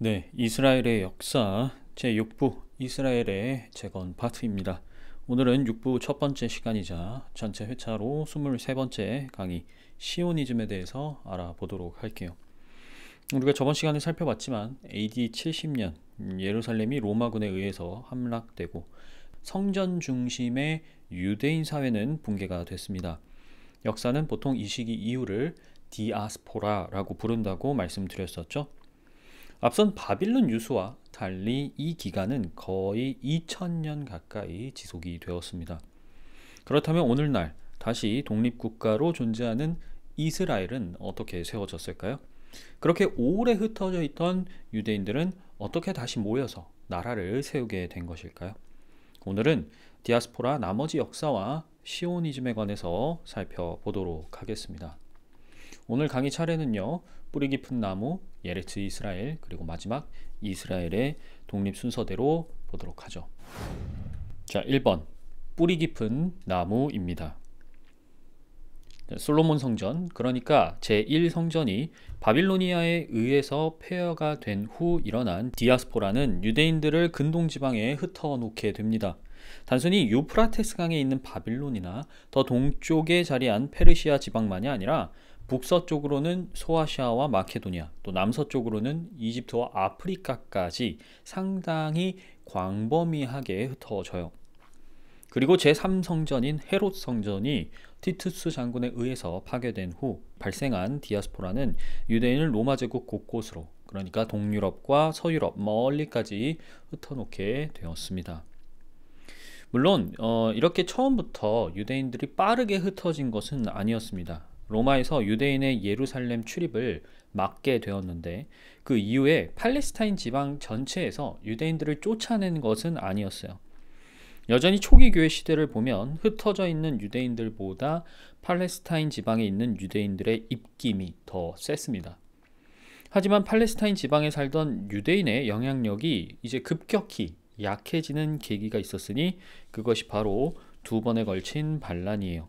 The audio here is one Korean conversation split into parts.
네, 이스라엘의 역사 제6부 이스라엘의 재건 파트입니다. 오늘은 6부 첫 번째 시간이자 전체 회차로 23번째 강의 시오니즘에 대해서 알아보도록 할게요. 우리가 저번 시간에 살펴봤지만 AD 70년 예루살렘이 로마군에 의해서 함락되고 성전 중심의 유대인 사회는 붕괴가 됐습니다. 역사는 보통 이 시기 이후를 디아스포라라고 부른다고 말씀드렸었죠. 앞선 바빌론 유수와 달리 이 기간은 거의 2000년 가까이 지속이 되었습니다. 그렇다면 오늘날 다시 독립국가로 존재하는 이스라엘은 어떻게 세워졌을까요? 그렇게 오래 흩어져 있던 유대인들은 어떻게 다시 모여서 나라를 세우게 된 것일까요? 오늘은 디아스포라 나머지 역사와 시오니즘에 관해서 살펴보도록 하겠습니다. 오늘 강의 차례는요, 뿌리 깊은 나무, 예레츠 이스라엘, 그리고 마지막 이스라엘의 독립 순서대로 보도록 하죠. 자, 1번 뿌리 깊은 나무입니다. 솔로몬 성전, 그러니까 제1성전이 바빌로니아에 의해서 폐허가 된 후 일어난 디아스포라는 유대인들을 근동지방에 흩어놓게 됩니다. 단순히 유프라테스 강에 있는 바빌론이나 더 동쪽에 자리한 페르시아 지방만이 아니라 북서쪽으로는 소아시아와 마케도니아, 또 남서쪽으로는 이집트와 아프리카까지 상당히 광범위하게 흩어져요. 그리고 제3성전인 헤롯 성전이 티투스 장군에 의해서 파괴된 후 발생한 디아스포라는 유대인을 로마 제국 곳곳으로, 그러니까 동유럽과 서유럽 멀리까지 흩어놓게 되었습니다. 물론 이렇게 처음부터 유대인들이 빠르게 흩어진 것은 아니었습니다. 로마에서 유대인의 예루살렘 출입을 막게 되었는데 그 이후에 팔레스타인 지방 전체에서 유대인들을 쫓아낸 것은 아니었어요. 여전히 초기 교회 시대를 보면 흩어져 있는 유대인들보다 팔레스타인 지방에 있는 유대인들의 입김이 더 셌습니다. 하지만 팔레스타인 지방에 살던 유대인의 영향력이 이제 급격히 약해지는 계기가 있었으니 그것이 바로 두 번에 걸친 반란이에요.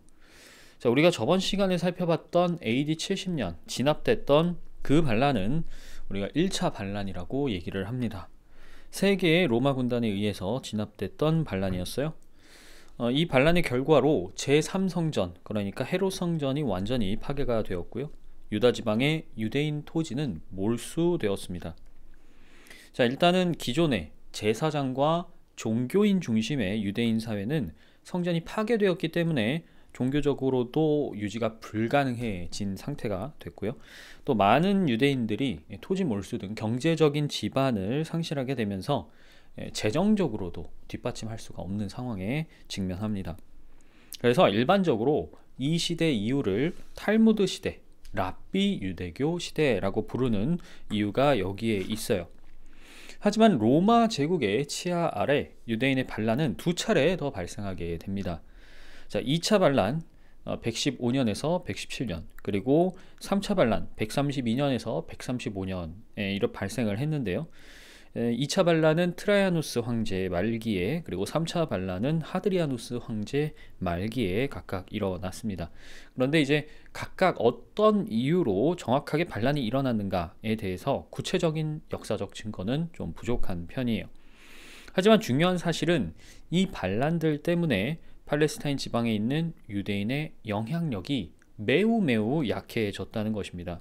자, 우리가 저번 시간에 살펴봤던 AD 70년 진압됐던 그 반란은 우리가 1차 반란이라고 얘기를 합니다. 세 개의 로마 군단에 의해서 진압됐던 반란이었어요. 이 반란의 결과로 제3성전, 그러니까 헤롯 성전이 완전히 파괴가 되었고요. 유다 지방의 유대인 토지는 몰수되었습니다. 자, 일단은 기존의 제사장과 종교인 중심의 유대인 사회는 성전이 파괴되었기 때문에 종교적으로도 유지가 불가능해진 상태가 됐고요. 또 많은 유대인들이 토지 몰수 등 경제적인 지반을 상실하게 되면서 재정적으로도 뒷받침할 수가 없는 상황에 직면합니다. 그래서 일반적으로 이 시대 이후를 탈무드 시대, 랍비 유대교 시대라고 부르는 이유가 여기에 있어요. 하지만 로마 제국의 치하 아래 유대인의 반란은 두 차례 더 발생하게 됩니다. 자, 2차 반란 115년에서 117년, 그리고 3차 반란 132년에서 135년에 이렇게 발생을 했는데요. 2차 반란은 트라이아누스 황제 말기에, 그리고 3차 반란은 하드리아누스 황제 말기에 각각 일어났습니다. 그런데 이제 각각 어떤 이유로 정확하게 반란이 일어났는가에 대해서 구체적인 역사적 증거는 좀 부족한 편이에요. 하지만 중요한 사실은 이 반란들 때문에 팔레스타인 지방에 있는 유대인의 영향력이 매우 약해졌다는 것입니다.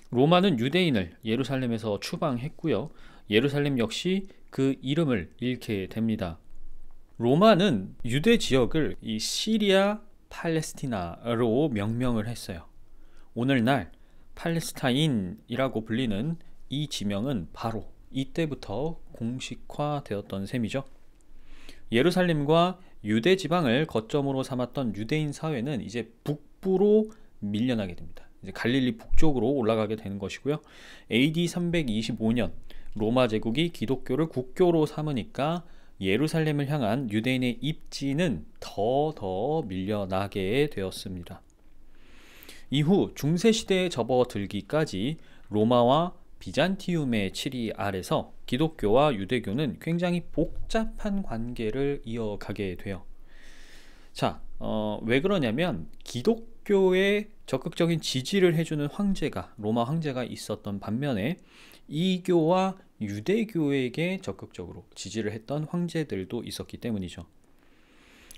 로마는 유대인을 예루살렘에서 추방했고요. 예루살렘 역시 그 이름을 잃게 됩니다. 로마는 유대 지역을 이 시리아 팔레스티나로 명명을 했어요. 오늘날 팔레스타인이라고 불리는 이 지명은 바로 이때부터 공식화되었던 셈이죠. 예루살렘과 유대 지방을 거점으로 삼았던 유대인 사회는 이제 북부로 밀려나게 됩니다. 이제 갈릴리 북쪽으로 올라가게 되는 것이고요. AD 325년 로마 제국이 기독교를 국교로 삼으니까 예루살렘을 향한 유대인의 입지는 더 밀려나게 되었습니다. 이후 중세시대에 접어들기까지 로마와 비잔티움의 치리 아래서 기독교와 유대교는 굉장히 복잡한 관계를 이어가게 돼요. 자, 왜 그러냐면 기독교 기독교에 적극적인 지지를 해주는 황제가, 로마 황제가 있었던 반면에 이교와 유대교에게 적극적으로 지지를 했던 황제들도 있었기 때문이죠.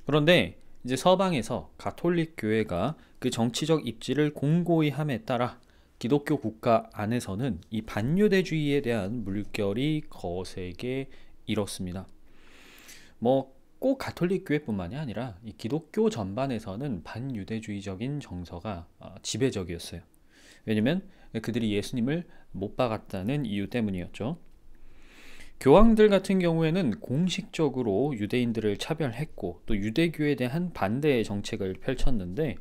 그런데 이제 서방에서 가톨릭 교회가 그 정치적 입지를 공고히 함에 따라 기독교 국가 안에서는 이 반유대주의에 대한 물결이 거세게 일었습니다. 꼭 가톨릭 교회뿐만이 아니라 이 기독교 전반에서는 반유대주의적인 정서가 지배적이었어요. 왜냐면 그들이 예수님을 못 박았다는 이유 때문이었죠. 교황들 같은 경우에는 공식적으로 유대인들을 차별했고 또 유대교에 대한 반대 정책을 펼쳤는데,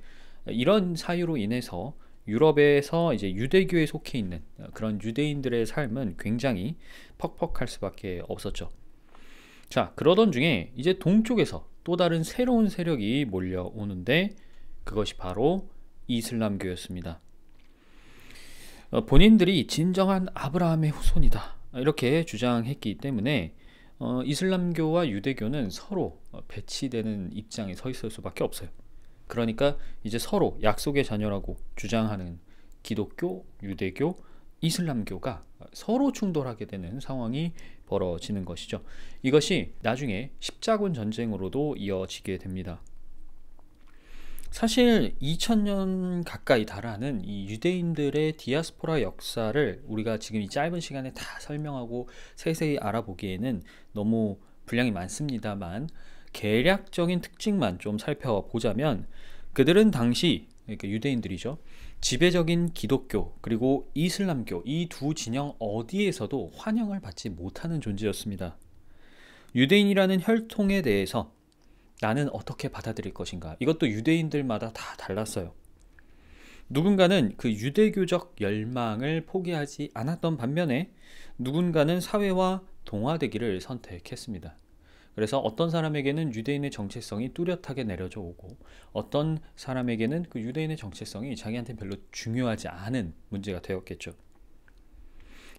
이런 사유로 인해서 유럽에서 이제 유대교에 속해 있는 그런 유대인들의 삶은 굉장히 퍽퍽할 수밖에 없었죠. 자, 그러던 중에 이제 동쪽에서 또 다른 새로운 세력이 몰려오는데, 그것이 바로 이슬람교였습니다. 본인들이 진정한 아브라함의 후손이다 이렇게 주장했기 때문에 이슬람교와 유대교는 서로 배치되는 입장에 서 있을 수밖에 없어요. 그러니까 이제 서로 약속의 자녀라고 주장하는 기독교, 유대교, 이슬람교가 서로 충돌하게 되는 상황이 벌어지는 것이죠. 이것이 나중에 십자군 전쟁으로도 이어지게 됩니다. 사실 2000년 가까이 달하는 이 유대인들의 디아스포라 역사를 우리가 지금 이 짧은 시간에 다 설명하고 세세히 알아보기에는 너무 분량이 많습니다만, 개략적인 특징만 좀 살펴보자면 그들은 당시, 그러니까 유대인들이죠, 지배적인 기독교 그리고 이슬람교 이 두 진영 어디에서도 환영을 받지 못하는 존재였습니다. 유대인이라는 혈통에 대해서 나는 어떻게 받아들일 것인가, 이것도 유대인들마다 다 달랐어요. 누군가는 그 유대교적 열망을 포기하지 않았던 반면에 누군가는 사회와 동화되기를 선택했습니다. 그래서 어떤 사람에게는 유대인의 정체성이 뚜렷하게 내려져 오고, 어떤 사람에게는 그 유대인의 정체성이 자기한테 별로 중요하지 않은 문제가 되었겠죠.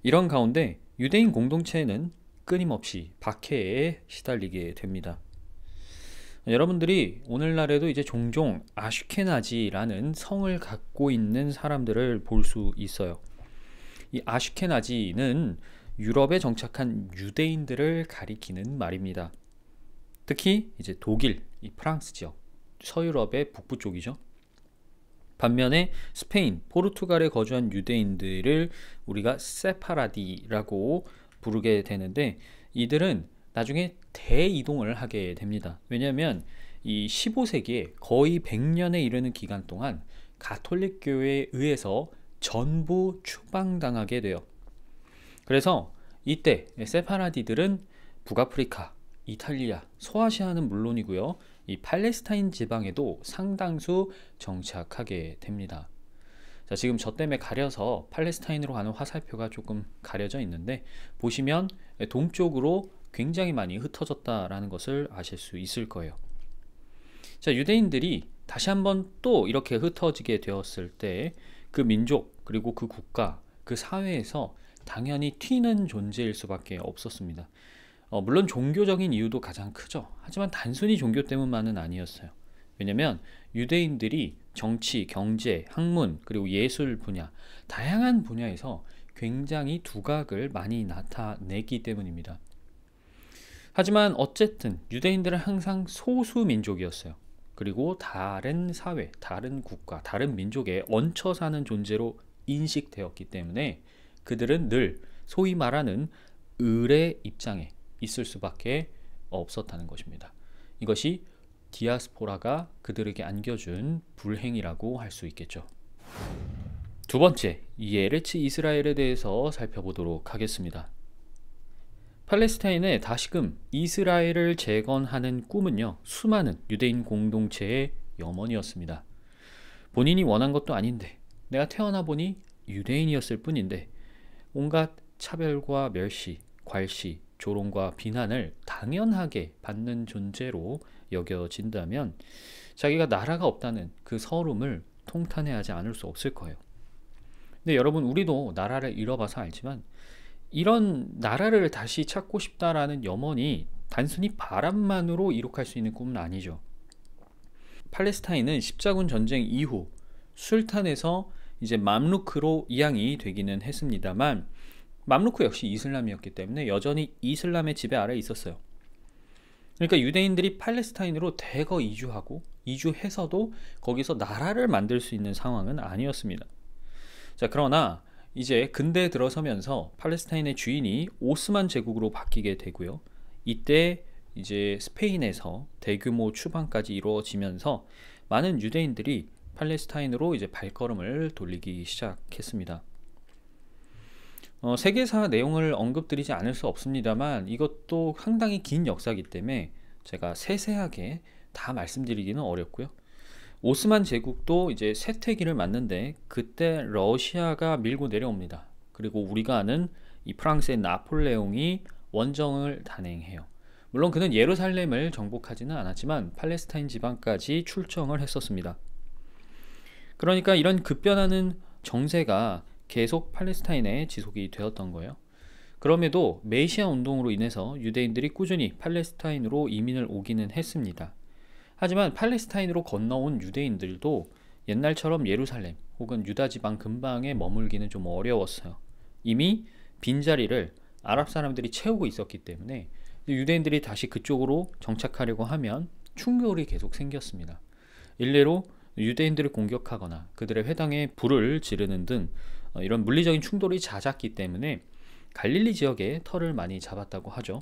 이런 가운데 유대인 공동체는 끊임없이 박해에 시달리게 됩니다. 여러분들이 오늘날에도 이제 종종 아슈케나지라는 성을 갖고 있는 사람들을 볼 수 있어요. 이 아슈케나지는 유럽에 정착한 유대인들을 가리키는 말입니다. 특히 이제 독일, 이 프랑스 지역, 서유럽의 북부 쪽이죠. 반면에 스페인, 포르투갈에 거주한 유대인들을 우리가 세파라디라고 부르게 되는데, 이들은 나중에 대이동을 하게 됩니다. 왜냐하면 이 15세기에 거의 100년에 이르는 기간 동안 가톨릭 교회에 의해서 전부 추방당하게 돼요. 그래서 이때 세파라디들은 북아프리카, 이탈리아, 소아시아는 물론이고요, 이 팔레스타인 지방에도 상당수 정착하게 됩니다. 자, 지금 저 때문에 가려서 팔레스타인으로 가는 화살표가 조금 가려져 있는데, 보시면 동쪽으로 굉장히 많이 흩어졌다라는 것을 아실 수 있을 거예요. 자, 유대인들이 다시 한번 또 이렇게 흩어지게 되었을 때 그 민족 그리고 그 국가, 그 사회에서 당연히 튀는 존재일 수밖에 없었습니다. 물론 종교적인 이유도 가장 크죠. 하지만 단순히 종교 때문만은 아니었어요. 왜냐하면 유대인들이 정치, 경제, 학문 그리고 예술 분야, 다양한 분야에서 굉장히 두각을 많이 나타내기 때문입니다. 하지만 어쨌든 유대인들은 항상 소수 민족이었어요. 그리고 다른 사회, 다른 국가, 다른 민족에 얹혀 사는 존재로 인식되었기 때문에 그들은 늘 소위 말하는 을의 입장에 있을 수밖에 없었다는 것입니다. 이것이 디아스포라가 그들에게 안겨준 불행이라고 할 수 있겠죠. 두 번째, 이 에레츠 이스라엘에 대해서 살펴보도록 하겠습니다. 팔레스타인의 다시금 이스라엘을 재건하는 꿈은요, 수많은 유대인 공동체의 염원이었습니다. 본인이 원한 것도 아닌데, 내가 태어나 보니 유대인이었을 뿐인데 온갖 차별과 멸시, 괄시, 조롱과 비난을 당연하게 받는 존재로 여겨진다면 자기가 나라가 없다는 그 서름을 통탄해하지 않을 수 없을 거예요. 근데 여러분, 우리도 나라를 잃어봐서 알지만 이런 나라를 다시 찾고 싶다라는 염원이 단순히 바람만으로 이룩할 수 있는 꿈은 아니죠. 팔레스타인은 십자군 전쟁 이후 술탄에서 이제 맘루크로 이양이 되기는 했습니다만 맘루크 역시 이슬람이었기 때문에 여전히 이슬람의 지배 아래에 있었어요. 그러니까 유대인들이 팔레스타인으로 대거 이주하고 이주해서도 거기서 나라를 만들 수 있는 상황은 아니었습니다. 자, 그러나 이제 근대에 들어서면서 팔레스타인의 주인이 오스만 제국으로 바뀌게 되고요. 이때 이제 스페인에서 대규모 추방까지 이루어지면서 많은 유대인들이 팔레스타인으로 이제 발걸음을 돌리기 시작했습니다. 세계사 내용을 언급드리지 않을 수 없습니다만 이것도 상당히 긴 역사이기 때문에 제가 세세하게 다 말씀드리기는 어렵고요. 오스만 제국도 이제 쇠퇴기를 맞는데 그때 러시아가 밀고 내려옵니다. 그리고 우리가 아는 이 프랑스의 나폴레옹이 원정을 단행해요. 물론 그는 예루살렘을 정복하지는 않았지만 팔레스타인 지방까지 출정을 했었습니다. 그러니까 이런 급변하는 정세가 계속 팔레스타인에 지속이 되었던 거예요. 그럼에도 메시아 운동으로 인해서 유대인들이 꾸준히 팔레스타인으로 이민을 오기는 했습니다. 하지만 팔레스타인으로 건너온 유대인들도 옛날처럼 예루살렘 혹은 유다 지방 근방에 머물기는 좀 어려웠어요. 이미 빈자리를 아랍 사람들이 채우고 있었기 때문에 유대인들이 다시 그쪽으로 정착하려고 하면 충돌이 계속 생겼습니다. 일례로 유대인들을 공격하거나 그들의 회당에 불을 지르는 등 이런 물리적인 충돌이 잦았기 때문에 갈릴리 지역에 터를 많이 잡았다고 하죠.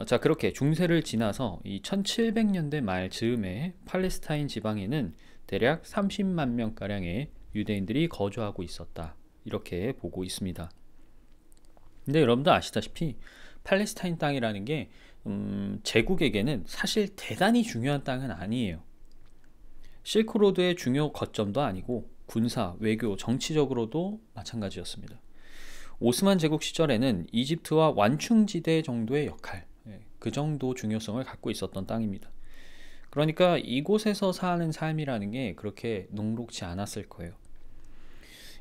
자, 그렇게 중세를 지나서 이 1700년대 말 즈음에 팔레스타인 지방에는 대략 30만 명가량의 유대인들이 거주하고 있었다, 이렇게 보고 있습니다. 근데 여러분도 아시다시피 팔레스타인 땅이라는 게 제국에게는 사실 대단히 중요한 땅은 아니에요. 실크로드의 중요 거점도 아니고 군사, 외교, 정치적으로도 마찬가지였습니다. 오스만 제국 시절에는 이집트와 완충지대 정도의 역할, 그 정도 중요성을 갖고 있었던 땅입니다. 그러니까 이곳에서 사는 삶이라는 게 그렇게 녹록지 않았을 거예요.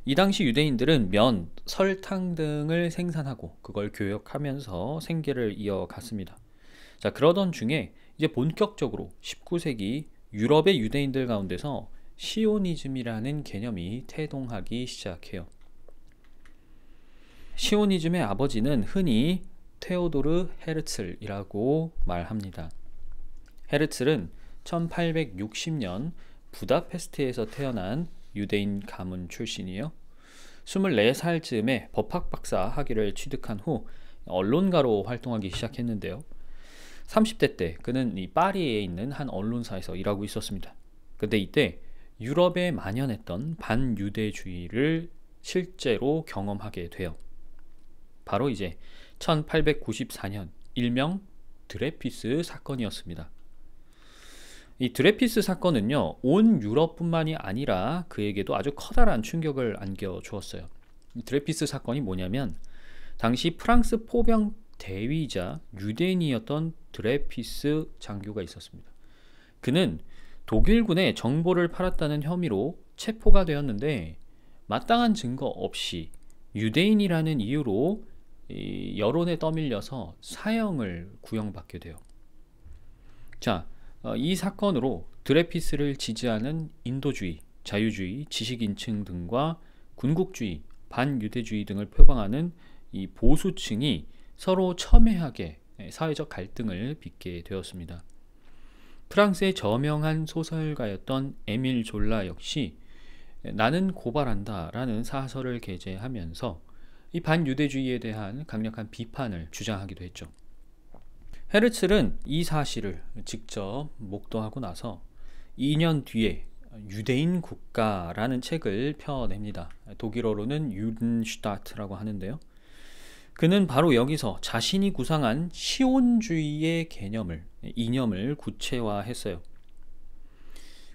이 당시 유대인들은 면, 설탕 등을 생산하고 그걸 교역하면서 생계를 이어갔습니다. 자, 그러던 중에 이제 본격적으로 19세기 유럽의 유대인들 가운데서 시오니즘이라는 개념이 태동하기 시작해요. 시오니즘의 아버지는 흔히 테오도르 헤르츠이라고 말합니다. 헤르츠는 1860년 부다페스트에서 태어난 유대인 가문 출신이에요. 24살 즈음에 법학 박사 학위를 취득한 후 언론가로 활동하기 시작했는데요. 30대 때 그는 이 파리에 있는 한 언론사에서 일하고 있었습니다. 근데 이때 유럽에 만연했던 반유대주의를 실제로 경험하게 돼요. 바로 이제 1894년 일명 드레피스 사건이었습니다. 이 드레피스 사건은요, 온 유럽뿐만이 아니라 그에게도 아주 커다란 충격을 안겨주었어요. 드레피스 사건이 뭐냐면 당시 프랑스 포병 대위이자 유대인이었던 드레피스 장교가 있었습니다. 그는 독일군에 정보를 팔았다는 혐의로 체포가 되었는데 마땅한 증거 없이 유대인이라는 이유로 여론에 떠밀려서 사형을 구형받게 돼요. 자, 이 사건으로 드레피스를 지지하는 인도주의, 자유주의, 지식인층 등과 군국주의, 반유대주의 등을 표방하는 이 보수층이 서로 첨예하게 사회적 갈등을 빚게 되었습니다. 프랑스의 저명한 소설가였던 에밀 졸라 역시 나는 고발한다 라는 사설을 게재하면서 이 반유대주의에 대한 강력한 비판을 주장하기도 했죠. 헤르츠는 이 사실을 직접 목도하고 나서 2년 뒤에 유대인 국가라는 책을 펴냅니다. 독일어로는 유든슈타트라고 하는데요. 그는 바로 여기서 자신이 구상한 시온주의의 개념을, 이념을 구체화했어요.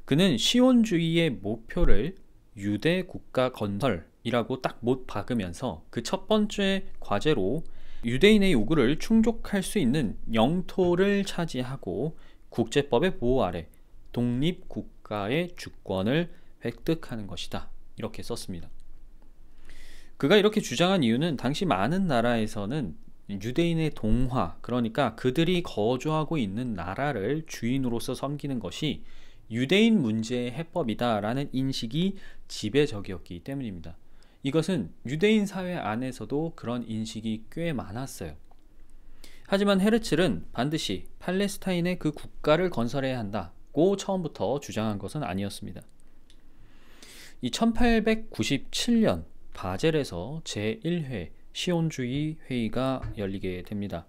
그는 시온주의의 목표를 유대 국가 건설이라고 딱 못 박으면서 그 첫 번째 과제로 유대인의 요구를 충족할 수 있는 영토를 차지하고 국제법의 보호 아래 독립국가의 주권을 획득하는 것이다, 이렇게 썼습니다. 그가 이렇게 주장한 이유는 당시 많은 나라에서는 유대인의 동화, 그러니까 그들이 거주하고 있는 나라를 주인으로서 섬기는 것이 유대인 문제의 해법이다라는 인식이 지배적이었기 때문입니다. 이것은 유대인 사회 안에서도 그런 인식이 꽤 많았어요. 하지만 헤르츠는 반드시 팔레스타인의 그 국가를 건설해야 한다고 처음부터 주장한 것은 아니었습니다. 이 1897년 바젤에서 제1회 시온주의 회의가 열리게 됩니다.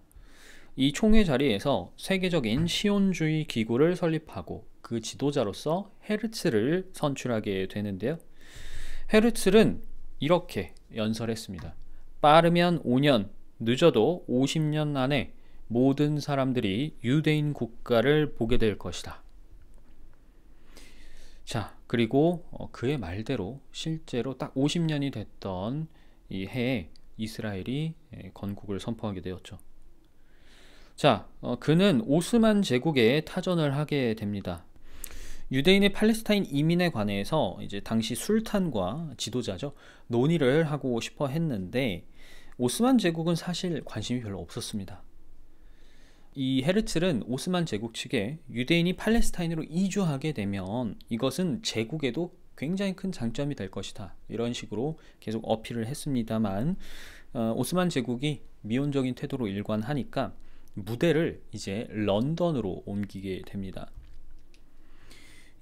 이 총회 자리에서 세계적인 시온주의 기구를 설립하고 그 지도자로서 헤르츠를 선출하게 되는데요. 헤르츠는 이렇게 연설했습니다. 빠르면 5년, 늦어도 50년 안에 모든 사람들이 유대인 국가를 보게 될 것이다. 자, 그리고 그의 말대로 실제로 딱 50년이 됐던 이 해에 이스라엘이 건국을 선포하게 되었죠. 자, 그는 오스만 제국에 타전을 하게 됩니다. 유대인의 팔레스타인 이민에 관해서 이제 당시 술탄과 지도자죠, 논의를 하고 싶어 했는데 오스만 제국은 사실 관심이 별로 없었습니다. 이 헤르츠는 오스만 제국 측에 유대인이 팔레스타인으로 이주하게 되면 이것은 제국에도 굉장히 큰 장점이 될 것이다, 이런 식으로 계속 어필을 했습니다만 오스만 제국이 미온적인 태도로 일관하니까 무대를 이제 런던으로 옮기게 됩니다.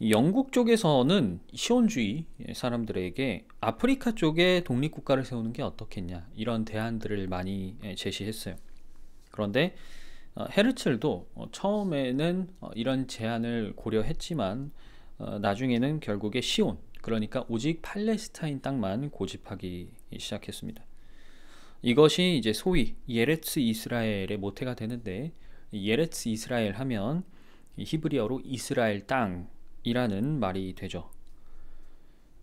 영국 쪽에서는 시온주의 사람들에게 아프리카 쪽에 독립국가를 세우는 게 어떻겠냐, 이런 대안들을 많이 제시했어요. 그런데 헤르츠도 처음에는 이런 제안을 고려했지만 나중에는 결국에 시온, 그러니까 오직 팔레스타인 땅만 고집하기 시작했습니다. 이것이 이제 소위 예레츠 이스라엘의 모태가 되는데, 예레츠 이스라엘 하면 히브리어로 이스라엘 땅이라는 말이 되죠.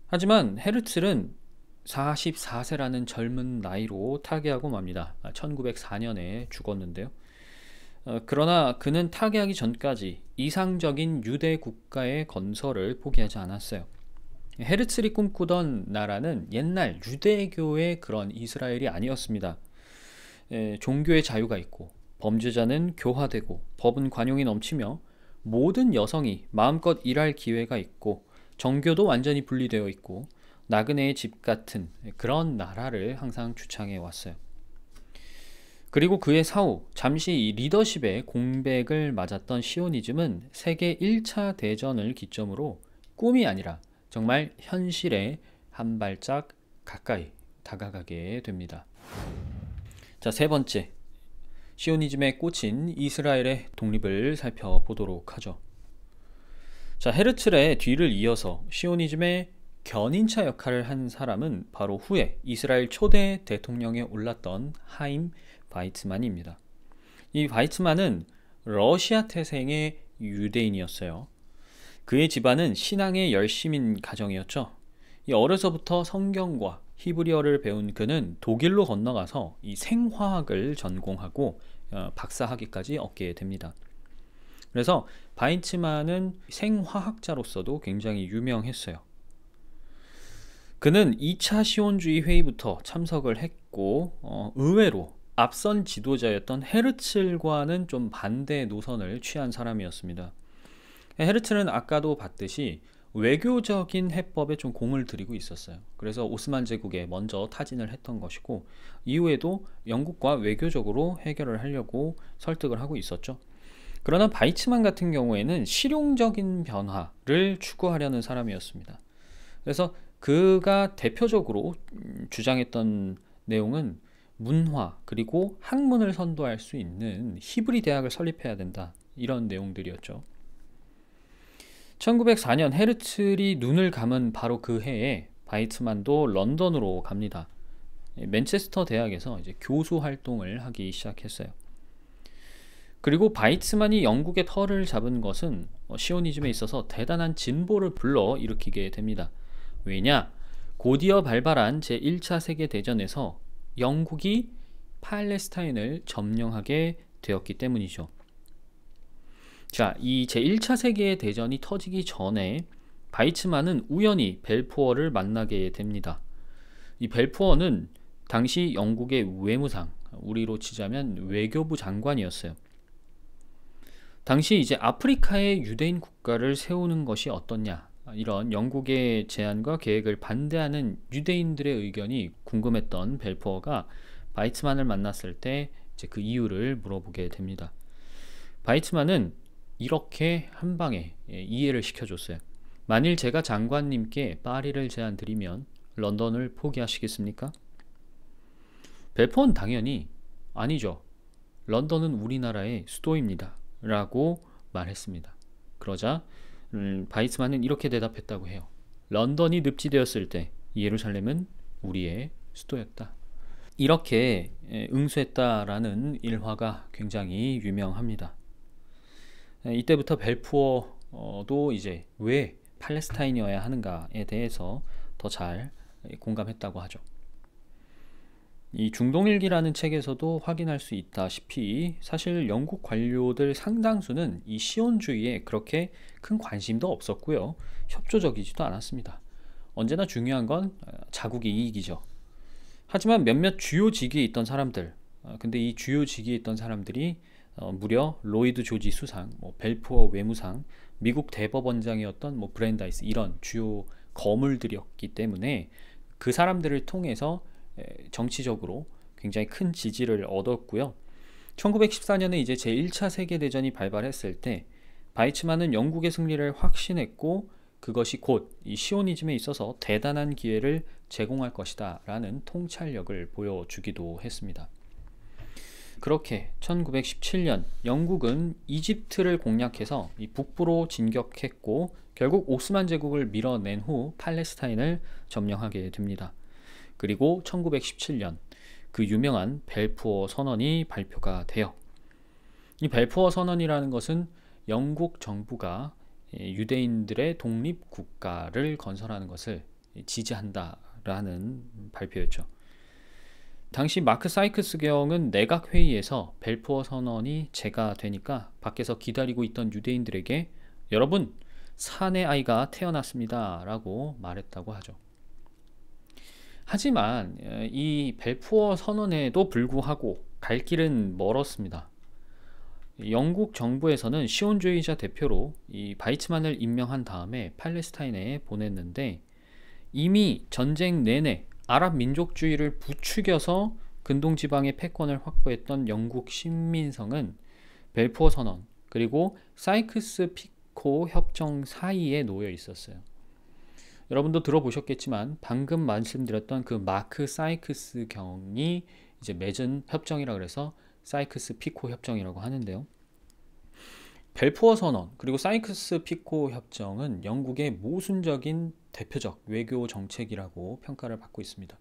하지만 헤르츠는 44세라는 젊은 나이로 타계하고 맙니다. 1904년에 죽었는데요. 그러나 그는 타계하기 전까지 이상적인 유대 국가의 건설을 포기하지 않았어요. 헤르츠리 꿈꾸던 나라는 옛날 유대교의 그런 이스라엘이 아니었습니다. 종교의 자유가 있고 범죄자는 교화되고 법은 관용이 넘치며 모든 여성이 마음껏 일할 기회가 있고 정교도 완전히 분리되어 있고 나그네의 집 같은 그런 나라를 항상 주창해 왔어요. 그리고 그의 사후 잠시 이 리더십의 공백을 맞았던 시오니즘은 세계 1차 대전을 기점으로 꿈이 아니라 정말 현실에 한 발짝 가까이 다가가게 됩니다. 자, 세 번째, 시오니즘에 꽂힌 이스라엘의 독립을 살펴보도록 하죠. 자, 헤르츠의 뒤를 이어서 시오니즘의 견인차 역할을 한 사람은 바로 후에 이스라엘 초대 대통령에 올랐던 하임 바이츠만입니다. 이 바이츠만은 러시아 태생의 유대인이었어요. 그의 집안은 신앙의 열심인 가정이었죠. 어려서부터 성경과 히브리어를 배운 그는 독일로 건너가서 이 생화학을 전공하고 박사학위까지 얻게 됩니다. 그래서 바이츠만은 생화학자로서도 굉장히 유명했어요. 그는 2차 시온주의 회의부터 참석을 했고 의외로 앞선 지도자였던 헤르츠과는 좀 반대 노선을 취한 사람이었습니다. 헤르츠는 아까도 봤듯이 외교적인 해법에 좀 공을 들이고 있었어요. 그래서 오스만 제국에 먼저 타진을 했던 것이고 이후에도 영국과 외교적으로 해결을 하려고 설득을 하고 있었죠. 그러나 바이츠만 같은 경우에는 실용적인 변화를 추구하려는 사람이었습니다. 그래서 그가 대표적으로 주장했던 내용은 문화 그리고 학문을 선도할 수 있는 히브리 대학을 설립해야 된다, 이런 내용들이었죠. 1904년 헤르츠리 눈을 감은 바로 그 해에 바이츠만도 런던으로 갑니다. 맨체스터 대학에서 이제 교수 활동을 하기 시작했어요. 그리고 바이츠만이 영국의 터를 잡은 것은 시오니즘에 있어서 대단한 진보를 불러 일으키게 됩니다. 왜냐? 곧이어 발발한 제1차 세계대전에서 영국이 팔레스타인을 점령하게 되었기 때문이죠. 자, 이 제1차 세계대전이 터지기 전에 바이츠만은 우연히 벨푸어를 만나게 됩니다. 이 벨푸어는 당시 영국의 외무상, 우리로 치자면 외교부 장관이었어요. 당시 이제 아프리카에 유대인 국가를 세우는 것이 어떻냐, 이런 영국의 제안과 계획을 반대하는 유대인들의 의견이 궁금했던 벨포어가 바이츠만을 만났을 때 이제 그 이유를 물어보게 됩니다. 바이츠만은 이렇게 한 방에 이해를 시켜줬어요. 만일 제가 장관님께 파리를 제안드리면 런던을 포기하시겠습니까? 벨포어는 당연히 아니죠. 런던은 우리나라의 수도입니다. 라고 말했습니다. 그러자 바이츠만은 이렇게 대답했다고 해요. 런던이 납치되었을 때 예루살렘은 우리의 수도였다. 이렇게 응수했다라는 일화가 굉장히 유명합니다. 이때부터 벨포어도 이제 왜 팔레스타인이어야 하는가에 대해서 더 잘 공감했다고 하죠. 이 중동일기라는 책에서도 확인할 수 있다시피 사실 영국 관료들 상당수는 이 시온주의에 그렇게 큰 관심도 없었고요. 협조적이지도 않았습니다. 언제나 중요한 건 자국의 이익이죠. 하지만 몇몇 주요 직위에 있던 사람들, 근데 이 주요 직위에 있던 사람들이 무려 로이드 조지 수상, 벨포어 외무상, 미국 대법원장이었던 브랜다이스, 이런 주요 거물들이었기 때문에 그 사람들을 통해서 정치적으로 굉장히 큰 지지를 얻었고요. 1914년에 이제 제1차 세계대전이 발발했을 때 바이츠만은 영국의 승리를 확신했고 그것이 곧 이 시오니즘에 있어서 대단한 기회를 제공할 것이다 라는 통찰력을 보여주기도 했습니다. 그렇게 1917년 영국은 이집트를 공략해서 이 북부로 진격했고 결국 오스만 제국을 밀어낸 후 팔레스타인을 점령하게 됩니다. 그리고 1917년 그 유명한 벨푸어 선언이 발표가 돼요. 이 벨푸어 선언이라는 것은 영국 정부가 유대인들의 독립국가를 건설하는 것을 지지한다라는 발표였죠. 당시 마크 사이크스 경은 내각회의에서 벨푸어 선언이 제가되니까 밖에서 기다리고 있던 유대인들에게 여러분, 산의 아이가 태어났습니다 라고 말했다고 하죠. 하지만 이 벨푸어 선언에도 불구하고 갈 길은 멀었습니다. 영국 정부에서는 시온주의자 대표로 이 바이츠만을 임명한 다음에 팔레스타인에 보냈는데 이미 전쟁 내내 아랍 민족주의를 부추겨서 근동지방의 패권을 확보했던 영국 신민성은 벨푸어 선언 그리고 사이크스 피코 협정 사이에 놓여 있었어요. 여러분도 들어보셨겠지만 방금 말씀드렸던 그 마크 사이크스 경이 이제 맺은 협정이라 그래서 사이크스 피코 협정이라고 하는데요. 벨푸어 선언 그리고 사이크스 피코 협정은 영국의 모순적인 대표적 외교 정책이라고 평가를 받고 있습니다.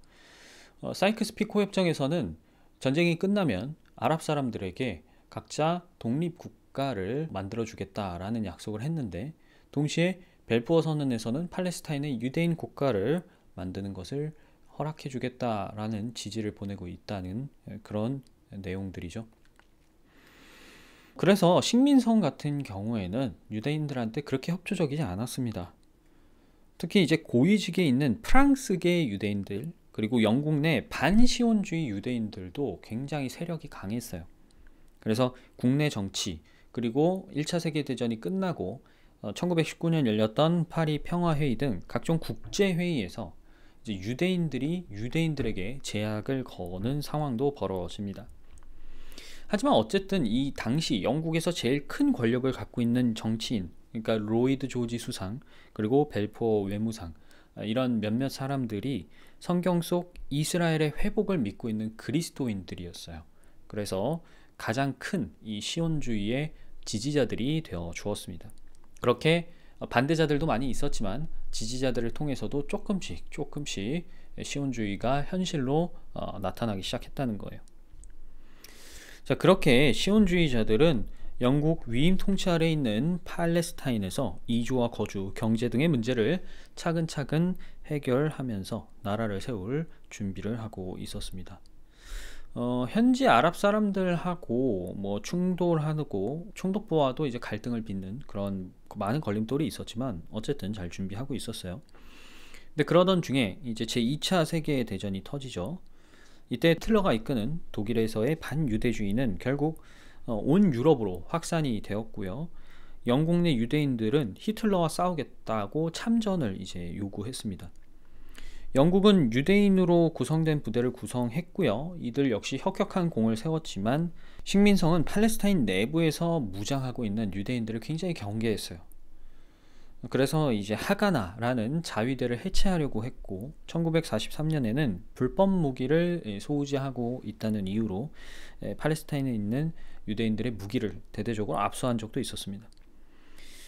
사이크스 피코 협정에서는 전쟁이 끝나면 아랍 사람들에게 각자 독립국가를 만들어주겠다라는 약속을 했는데 동시에 벨푸어 선언에서는 팔레스타인의 유대인 국가를 만드는 것을 허락해주겠다라는 지지를 보내고 있다는 그런 내용들이죠. 그래서 식민성 같은 경우에는 유대인들한테 그렇게 협조적이지 않았습니다. 특히 이제 고위직에 있는 프랑스계 유대인들 그리고 영국 내 반시온주의 유대인들도 굉장히 세력이 강했어요. 그래서 국내 정치 그리고 1차 세계대전이 끝나고 1919년 열렸던 파리 평화회의 등 각종 국제회의에서 이제 유대인들이 유대인들에게 제약을 거는 상황도 벌어집니다. 하지만 어쨌든 이 당시 영국에서 제일 큰 권력을 갖고 있는 정치인, 그러니까 로이드 조지 수상 그리고 벨푸어 외무상, 이런 몇몇 사람들이 성경 속 이스라엘의 회복을 믿고 있는 그리스도인들이었어요. 그래서 가장 큰 이 시온주의의 지지자들이 되어 주었습니다. 그렇게 반대자들도 많이 있었지만 지지자들을 통해서도 조금씩 시온주의가 현실로 나타나기 시작했다는 거예요. 자, 그렇게 시온주의자들은 영국 위임 통치 아래 있는 팔레스타인에서 이주와 거주, 경제 등의 문제를 차근차근 해결하면서 나라를 세울 준비를 하고 있었습니다. 현지 아랍 사람들하고 충돌하고 총독부와도 이제 갈등을 빚는 그런 많은 걸림돌이 있었지만 어쨌든 잘 준비하고 있었어요. 근데 그러던 중에 이제 제2차 세계 대전이 터지죠. 이때 히틀러가 이끄는 독일에서의 반유대주의는 결국 온 유럽으로 확산이 되었고요. 영국 내 유대인들은 히틀러와 싸우겠다고 참전을 이제 요구했습니다. 영국은 유대인으로 구성된 부대를 구성했고요. 이들 역시 혁혁한 공을 세웠지만 식민성은 팔레스타인 내부에서 무장하고 있는 유대인들을 굉장히 경계했어요. 그래서 이제 하가나라는 자위대를 해체하려고 했고 1943년에는 불법 무기를 소지하고 있다는 이유로 팔레스타인에 있는 유대인들의 무기를 대대적으로 압수한 적도 있었습니다.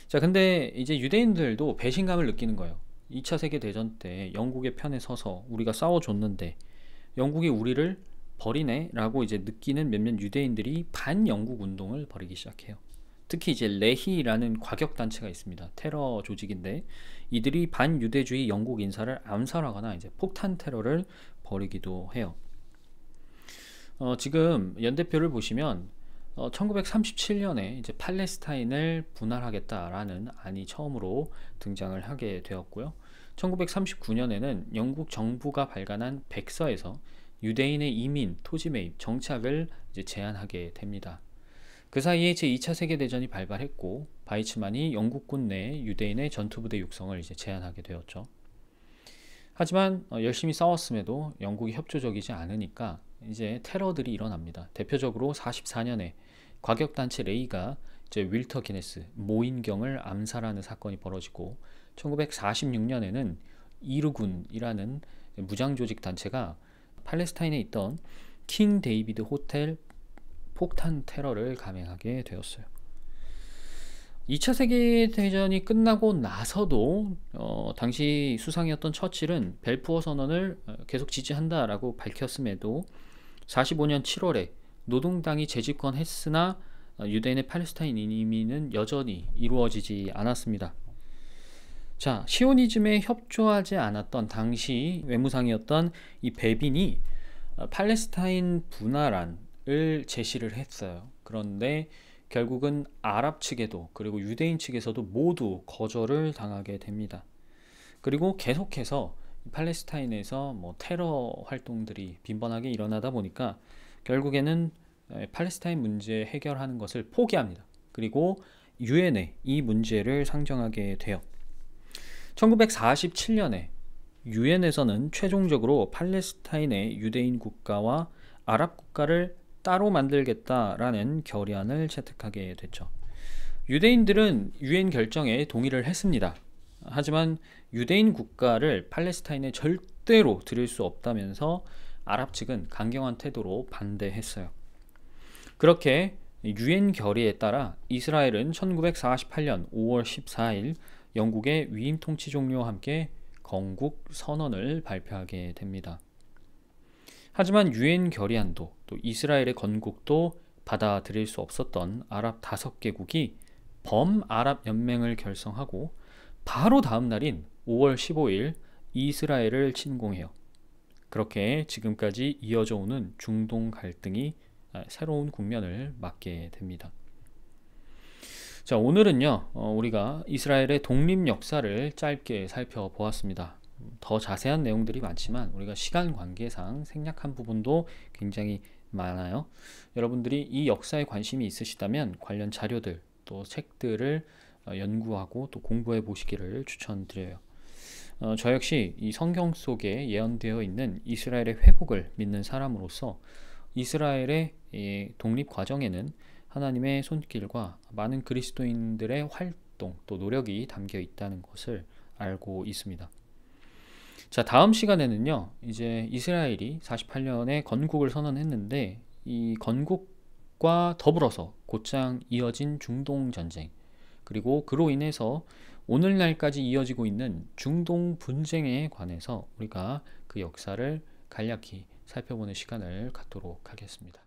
자, 근데 이제 유대인들도 배신감을 느끼는 거예요. 2차 세계대전 때 영국의 편에 서서 우리가 싸워줬는데 영국이 우리를 버리네 라고 이제 느끼는 몇몇 유대인들이 반영국 운동을 벌이기 시작해요. 특히 이제 레히라는 과격단체가 있습니다. 테러 조직인데 이들이 반유대주의 영국 인사를 암살하거나 이제 폭탄 테러를 벌이기도 해요. 지금 연대표를 보시면 1937년에 이제 팔레스타인을 분할하겠다라는 안이 처음으로 등장을 하게 되었고요. 1939년에는 영국 정부가 발간한 백서에서 유대인의 이민, 토지 매입, 정착을 이제 제한하게 됩니다. 그 사이에 제2차 세계대전이 발발했고 바이츠만이 영국군 내 유대인의 전투부대 육성을 이제 제한하게 되었죠. 하지만 열심히 싸웠음에도 영국이 협조적이지 않으니까 이제 테러들이 일어납니다. 대표적으로 44년에 과격단체 레이가 이제 윌터 기네스, 모인경을 암살하는 사건이 벌어지고 1946년에는 이르군이라는 무장조직 단체가 팔레스타인에 있던 킹 데이비드 호텔 폭탄 테러를 감행하게 되었어요. 2차 세계대전이 끝나고 나서도 당시 수상이었던 처칠은 벨푸어 선언을 계속 지지한다라고 밝혔음에도 45년 7월에 노동당이 재집권했으나 유대인의 팔레스타인 이민은 여전히 이루어지지 않았습니다. 자, 시오니즘에 협조하지 않았던 당시 외무상이었던 이 베빈이 팔레스타인 분할안을 제시를 했어요. 그런데 결국은 아랍 측에도 그리고 유대인 측에서도 모두 거절을 당하게 됩니다. 그리고 계속해서 팔레스타인에서 테러 활동들이 빈번하게 일어나다 보니까 결국에는 팔레스타인 문제 해결하는 것을 포기합니다. 그리고 유엔에 이 문제를 상정하게 돼요. 1947년에 유엔에서는 최종적으로 팔레스타인의 유대인 국가와 아랍 국가를 따로 만들겠다라는 결의안을 채택하게 됐죠. 유대인들은 유엔 결정에 동의를 했습니다. 하지만 유대인 국가를 팔레스타인에 절대로 들일 수 없다면서 아랍 측은 강경한 태도로 반대했어요. 그렇게 유엔 결의에 따라 이스라엘은 1948년 5월 14일 영국의 위임 통치 종료와 함께 건국 선언을 발표하게 됩니다. 하지만 유엔 결의안도 또 이스라엘의 건국도 받아들일 수 없었던 아랍 5개국이 범아랍 연맹을 결성하고 바로 다음 날인 5월 15일 이스라엘을 침공해요. 그렇게 지금까지 이어져 오는 중동 갈등이 새로운 국면을 맞게 됩니다. 자, 오늘은요 우리가 이스라엘의 독립 역사를 짧게 살펴보았습니다. 더 자세한 내용들이 많지만 우리가 시간 관계상 생략한 부분도 굉장히 많아요. 여러분들이 이 역사에 관심이 있으시다면 관련 자료들 또 책들을 연구하고 또 공부해 보시기를 추천드려요. 저 역시 이 성경 속에 예언되어 있는 이스라엘의 회복을 믿는 사람으로서 이스라엘의 독립 과정에는 하나님의 손길과 많은 그리스도인들의 활동 또 노력이 담겨 있다는 것을 알고 있습니다. 자, 다음 시간에는요 이제 이스라엘이 48년에 건국을 선언했는데 이 건국과 더불어서 곧장 이어진 중동 전쟁 그리고 그로 인해서 오늘날까지 이어지고 있는 중동 분쟁에 관해서 우리가 그 역사를 간략히 살펴보는 시간을 갖도록 하겠습니다.